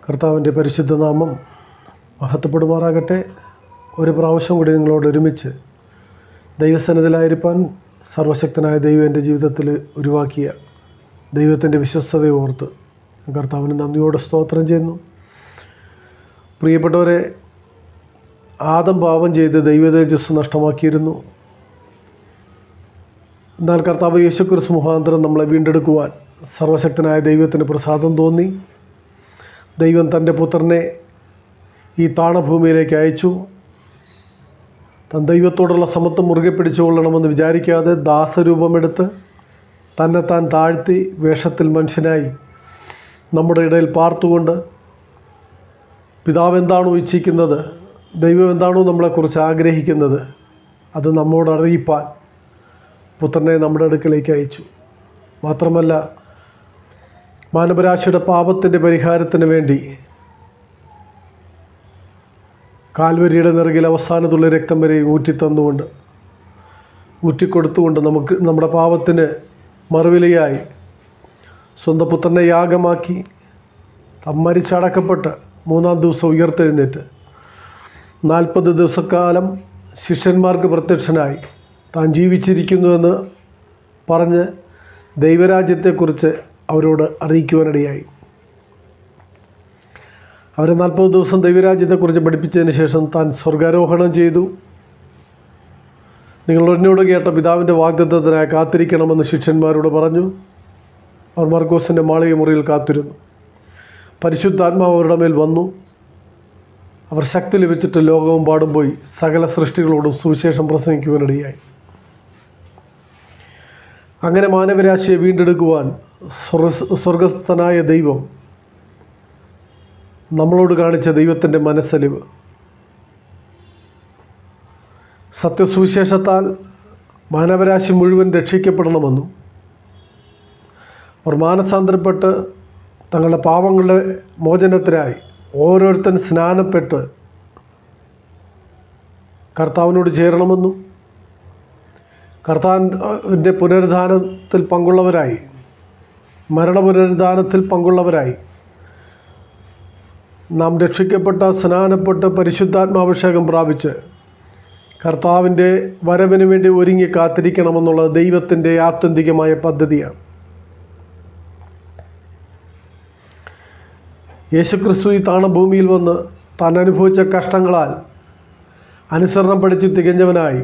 കർത്താവിൻ്റെ പരിശുദ്ധ നാമം മഹത്വപ്പെടുമാറാകട്ടെ. ഒരു പ്രാവശ്യം കൂടി നിങ്ങളോട് ഒരുമിച്ച് ദൈവസന്നിധിയിലായിരിക്കാൻ സർവശക്തനായ ദൈവം എൻ്റെ ജീവിതത്തിൽ ഉരുവാക്കിയ ദൈവത്തിൻ്റെ വിശ്വസ്തതയെ ഓർത്ത് കർത്താവിന് നന്ദിയോടെ സ്തോത്രം ചെയ്യുന്നു. പ്രിയപ്പെട്ടവരെ, ആദം പാപം ചെയ്ത് ദൈവതേജസ് നഷ്ടമാക്കിയിരുന്നു. എന്നാൽ കർത്താവ് യേശുക്രിസ്തു മുഖാന്തരം നമ്മളെ വീണ്ടെടുക്കുവാൻ സർവശക്തനായ ദൈവത്തിന് പ്രസാദം തോന്നി. ദൈവം തൻ്റെ പുത്രനെ ഈ താണഭൂമിയിലേക്ക് അയച്ചു. താൻ ദൈവത്തോടുള്ള സമത്വം മുറുകെ പിടിച്ചുകൊള്ളണമെന്ന് വിചാരിക്കാതെ ദാസരൂപമെടുത്ത് താൻ താഴ്ത്തി വേഷത്തിൽ മനുഷ്യനായി നമ്മുടെ ഇടയിൽ പാർത്തുകൊണ്ട് പിതാവ് എന്താണോ ഇച്ഛിക്കുന്നത്, ദൈവം എന്താണോ നമ്മളെക്കുറിച്ച് ആഗ്രഹിക്കുന്നത്, അത് നമ്മോട് അറിയിപ്പാൻ പുത്രനെ നമ്മുടെ അടുക്കലേക്ക് അയച്ചു. മാത്രമല്ല, മാനവരാശിയുടെ പാപത്തിൻ്റെ പരിഹാരത്തിന് വേണ്ടി കാൽവരിയുടെ നിറകിൽ അവസാനത്തുള്ള രക്തം വരെ ഊറ്റിക്കൊടുത്തുകൊണ്ട് നമ്മുടെ പാപത്തിന് മറുവിലയായി സ്വന്തം പുത്രനെ യാഗമാക്കി മരിച്ചടക്കപ്പെട്ട് 3-ാം ദിവസം ഉയർത്തെഴുന്നേറ്റ് 40 ദിവസക്കാലം ശിഷ്യന്മാർക്ക് പ്രത്യക്ഷനായി താൻ ജീവിച്ചിരിക്കുന്നുവെന്ന് പറഞ്ഞ് ദൈവരാജ്യത്തെക്കുറിച്ച് അവരോട് അറിയിക്കുവാനിടയായി. അവരെ 40 ദിവസം ദൈവരാജ്യത്തെക്കുറിച്ച് പഠിപ്പിച്ചതിന് ശേഷം താൻ സ്വർഗാരോഹണം ചെയ്തു. നിങ്ങൾ എന്നോട് കേട്ട പിതാവിൻ്റെ വാഗ്ദത്തത്തിനായി കാത്തിരിക്കണമെന്ന് ശിഷ്യന്മാരോട് പറഞ്ഞു. അവർ മർക്കോസിൻ്റെ മാളിക മുറിയിൽ കാത്തിരുന്നു. പരിശുദ്ധാത്മാവ് അവരുടെ മേൽ വന്നു. അവർ ശക്തി ലഭിച്ചിട്ട് ലോകമെമ്പാടും പോയി സകല സൃഷ്ടികളോടും സുവിശേഷം പ്രസംഗിക്കുവാനിടയായി. അങ്ങനെ മാനവരാശിയെ വീണ്ടെടുക്കുവാൻ സ്വർഗസ്ഥനായ ദൈവം നമ്മളോട് കാണിച്ച ദൈവത്തിൻ്റെ മനസ്സലിവ്, സത്യസുവിശേഷത്താൽ മാനവരാശി മുഴുവൻ രക്ഷിക്കപ്പെടണമെന്നും അവർ മാനസാന്തരപ്പെട്ട് തങ്ങളുടെ പാപങ്ങളുടെ മോചനത്തിനായി ഓരോരുത്തരും സ്നാനപ്പെട്ട് കർത്താവിനോട് ചേരണമെന്നും കർത്താവിൻ്റെ പുനരുദ്ധാനത്തിൽ പങ്കുള്ളവരായി, മരണപുനരുദ്ധാനത്തിൽ പങ്കുള്ളവരായി നാം രക്ഷിക്കപ്പെട്ട, സ്നാനപ്പെട്ട് പരിശുദ്ധാത്മാഭിഷേകം പ്രാപിച്ച് കർത്താവിൻ്റെ വരവിന് വേണ്ടി ഒരുങ്ങി കാത്തിരിക്കണമെന്നുള്ള ദൈവത്തിൻ്റെ ആത്യന്തികമായ പദ്ധതിയാണ്. യേശുക്രിസ്തു ഈ താണഭൂമിയിൽ വന്ന് താൻ അനുഭവിച്ച കഷ്ടങ്ങളാൽ അനുസരണം പഠിച്ച് തികഞ്ഞവനായി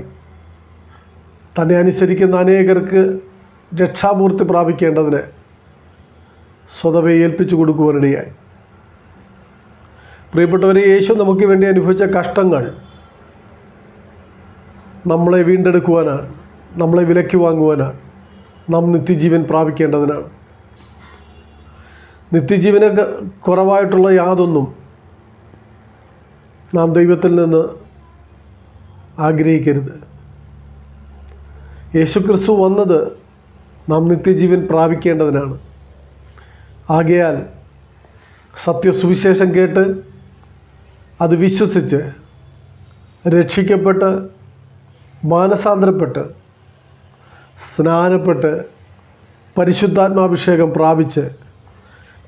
തന്നെ അനുസരിക്കുന്ന അനേകർക്ക് രക്ഷാപൂർത്തി പ്രാപിക്കേണ്ടതിന് സ്വതവേ ഏൽപ്പിച്ചു കൊടുക്കുവാനിടയായി. പ്രിയപ്പെട്ടവരെ, യേശു നമുക്ക് വേണ്ടി അനുഭവിച്ച കഷ്ടങ്ങൾ നമ്മളെ വീണ്ടെടുക്കുവാനാണ്, നമ്മളെ വിലയ്ക്ക് വാങ്ങുവാനാണ്, നാം നിത്യജീവൻ പ്രാപിക്കേണ്ടതിനാണ്. നിത്യജീവന് കുറവായിട്ടുള്ള യാതൊന്നും നാം ദൈവത്തിൽ നിന്ന് ആഗ്രഹിക്കരുത്. യേശുക്രിസ്തു വന്നത് നാം നിത്യജീവൻ പ്രാപിക്കേണ്ടതിനാണ്. ആകയാൽ സത്യസുവിശേഷം കേട്ട് അത് വിശ്വസിച്ച് രക്ഷിക്കപ്പെട്ട് മാനസാന്തരപ്പെട്ട് സ്നാനപ്പെട്ട് പരിശുദ്ധാത്മാഭിഷേകം പ്രാപിച്ച്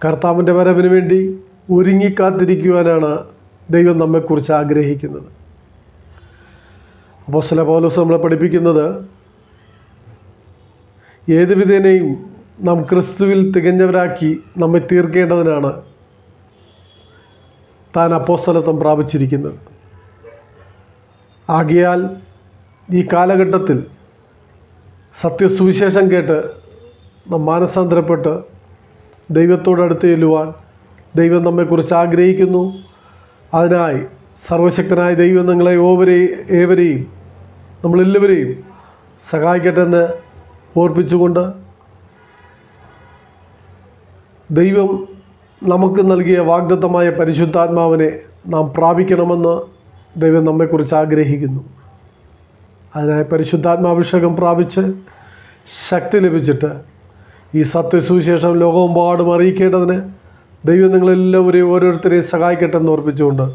കർത്താവിൻ്റെ വരവിന് വേണ്ടി ഒരുങ്ങിക്കാത്തിരിക്കുവാനാണ് ദൈവം നമ്മെക്കുറിച്ച് ആഗ്രഹിക്കുന്നത്. അപ്പോസ്തലൻ പൗലോസ് നമ്മളെ പഠിപ്പിക്കുന്നത്, ഏത് വിധേനയും നാം ക്രിസ്തുവിൽ തികഞ്ഞവരാക്കി നമ്മെ തീർക്കേണ്ടതിനാണ് താൻ അപ്പോസ്തലത്വം പ്രാപിച്ചിരിക്കുന്നത്. ആകയാൽ ഈ കാലഘട്ടത്തിൽ സത്യസുവിശേഷം കേട്ട് നാം മാനസാന്തരപ്പെട്ട് ദൈവത്തോടടുത്ത് ചെല്ലുവാൻ ദൈവം നമ്മെക്കുറിച്ച് ആഗ്രഹിക്കുന്നു. അതിനായി സർവശക്തനായ ദൈവം നിങ്ങളെ ഏവരെയും നമ്മളെല്ലാവരെയും സഹായിക്കട്ടെ എന്ന് ഓർപ്പിച്ചുകൊണ്ട്, ദൈവം നമുക്ക് നൽകിയ വാഗ്ദത്തമായ പരിശുദ്ധാത്മാവിനെ നാം പ്രാപിക്കണമെന്ന് ദൈവം നമ്മെക്കുറിച്ച് ആഗ്രഹിക്കുന്നു. അതിനായി പരിശുദ്ധാത്മാഭിഷേകം പ്രാപിച്ച് ശക്തി ലഭിച്ചിട്ട് ഈ സത്യസുവിശേഷം ലോകമെമ്പാടും അറിയിക്കേണ്ടതിന് ദൈവം നിങ്ങളെല്ലാവരെയും ഓരോരുത്തരെയും സഹായിക്കട്ടെ എന്ന് ഓർപ്പിച്ചുകൊണ്ട്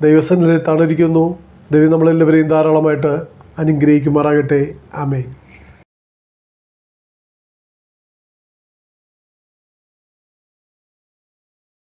ദൈവസന്നിധിയിൽ തണരിക്കുന്നു. ദൈവം നമ്മളെല്ലാവരെയും ധാരാളമായിട്ട് അനുഗ്രഹിക്കുമാറാകട്ടെ. ആമേൻ.